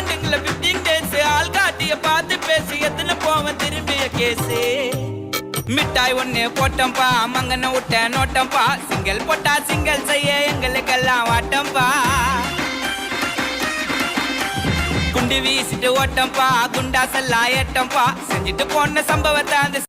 பாண்டுங்கள 15 days ஆள் காட்டிய பார்த்து பேசி எத்தனை போவன் திரும்பிய கேசு மிட்டாய் ஒண்ணு போட்டம்பா மங்கன விட்ட நோட்டம்பா சிங்கிள் போட்டா சிங்கிள் செய்ய எங்களுக்கெல்லாம் வாட்டம்பா குண்டு வீசிட்டு ஓட்டம்பா குண்டாசெல்லாம் ஏட்டம்பா செஞ்சுட்டு போன சம்பவத்தை அந்த